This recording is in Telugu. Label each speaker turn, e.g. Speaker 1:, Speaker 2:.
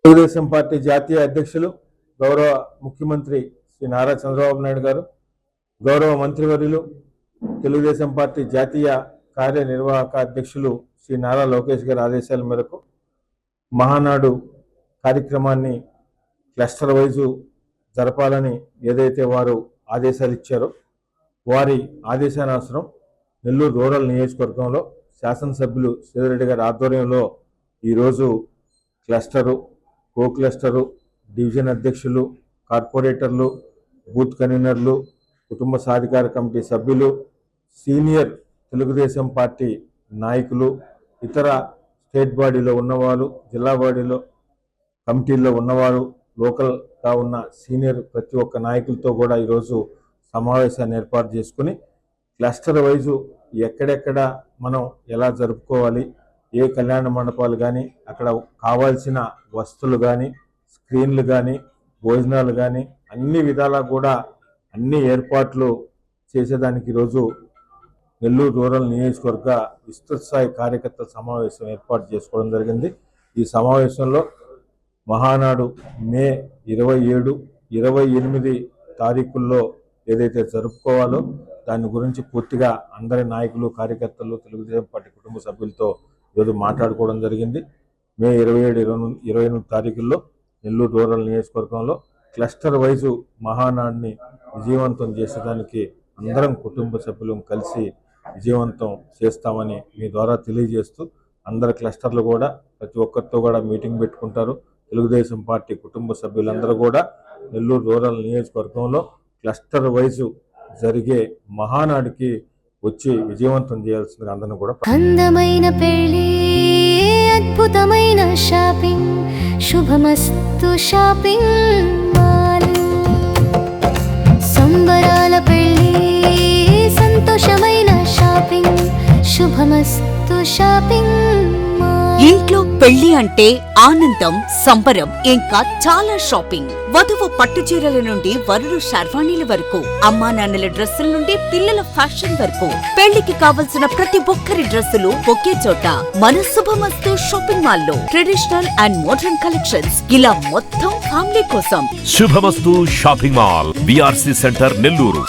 Speaker 1: తెలుగుదేశం పార్టీ జాతీయ అధ్యక్షులు గౌరవ ముఖ్యమంత్రి శ్రీ నారా చంద్రబాబు నాయుడు గారు, గౌరవ మంత్రివర్యులు తెలుగుదేశం పార్టీ జాతీయ కార్యనిర్వాహక అధ్యక్షులు శ్రీ నారా లోకేష్ గారి ఆదేశాల మేరకు మహానాడు కార్యక్రమాన్ని క్లస్టర్ వైజు జరపాలని ఏదైతే వారు ఆదేశాలు ఇచ్చారో వారి ఆదేశానుసారం నెల్లూరు రూరల్ నియోజకవర్గంలో శాసనసభ్యులు శ్రీధర్ గారి ఆధ్వర్యంలో ఈరోజు క్లస్టరు, కో క్లస్టరు, డివిజన్ అధ్యక్షులు, కార్పొరేటర్లు, బూత్ కన్వీనర్లు, కుటుంబ సాధికార కమిటీ సభ్యులు, సీనియర్ తెలుగుదేశం పార్టీ నాయకులు, ఇతర స్టేట్ బాడీలో ఉన్నవారు, జిల్లా బాడీలో కమిటీల్లో ఉన్నవారు, లోకల్గా ఉన్న సీనియర్ ప్రతి ఒక్క నాయకులతో కూడా ఈరోజు సమావేశాన్ని ఏర్పాటు చేసుకుని క్లస్టర్ వైజు ఎక్కడెక్కడ మనం ఎలా జరుపుకోవాలి, ఏ కళ్యాణ మండపాలు కానీ అక్కడ కావాల్సిన వస్తువులు కానీ స్క్రీన్లు కానీ భోజనాలు కానీ అన్ని విధాలా కూడా అన్ని ఏర్పాట్లు చేసేదానికి ఈరోజు నెల్లూరు రూరల్ నియోజకవర్గ విస్తృత స్థాయి కార్యకర్తల సమావేశం ఏర్పాటు చేసుకోవడం జరిగింది. ఈ సమావేశంలో మహానాడు మే 27, 28 తారీఖుల్లో ఏదైతే జరుపుకోవాలో దాని గురించి పూర్తిగా అందరి నాయకులు, కార్యకర్తలు, తెలుగుదేశం పార్టీ కుటుంబ సభ్యులతో ఈరోజు మాట్లాడుకోవడం జరిగింది. మే 27, 28 తారీఖుల్లో నెల్లూరు రూరల్ నియోజకవర్గంలో క్లస్టర్ వైజు మహానాడుని విజయవంతం చేసేదానికి అందరం కుటుంబ సభ్యులు కలిసి విజయవంతం చేస్తామని మీ ద్వారా తెలియజేస్తూ అందరి క్లస్టర్లు కూడా ప్రతి ఒక్కరితో కూడా మీటింగ్ పెట్టుకుంటారు. తెలుగుదేశం పార్టీ కుటుంబ సభ్యులందరూ కూడా నెల్లూరు రూరల్ నియోజకవర్గంలో క్లస్టర్ వైజు జరిగే మహానాడుకి వచ్చి విజయవంతం చేయాల్సిందిగా అందరిని కూడా
Speaker 2: అందమైన పెళ్లి, అద్భుతమైన షాపింగ్, శుభమస్తు షాపింగ్ మాల్. సంబరాల పెళ్లి, సంతోషమైన షాపింగ్, శుభమస్తు షాపింగ్ మాల్.
Speaker 3: ఇంట్లో పెళ్లి అంటే ఆనందం, సంబరం, ఇంకా చాలా షాపింగ్. వధువు పట్టు చీరల నుండి వరుడు శర్వాణీల వరకు, అమ్మా నాన్నల డ్రెస్సుల నుండి పిల్లల ఫ్యాషన్ వరకు, పెళ్లికి కావలసిన ప్రతి ఒక్కరి డ్రెస్సులు ఒకే చోట మన శుభమస్తు షాపింగ్ మాల్ లో. ట్రెడిషనల్ అండ్ మోడర్న్ కలెక్షన్స్, ఇలా మొత్తం ఫ్యామిలీ కోసం.
Speaker 4: శుభమస్తు shopping mall, BRC centre, Nellore.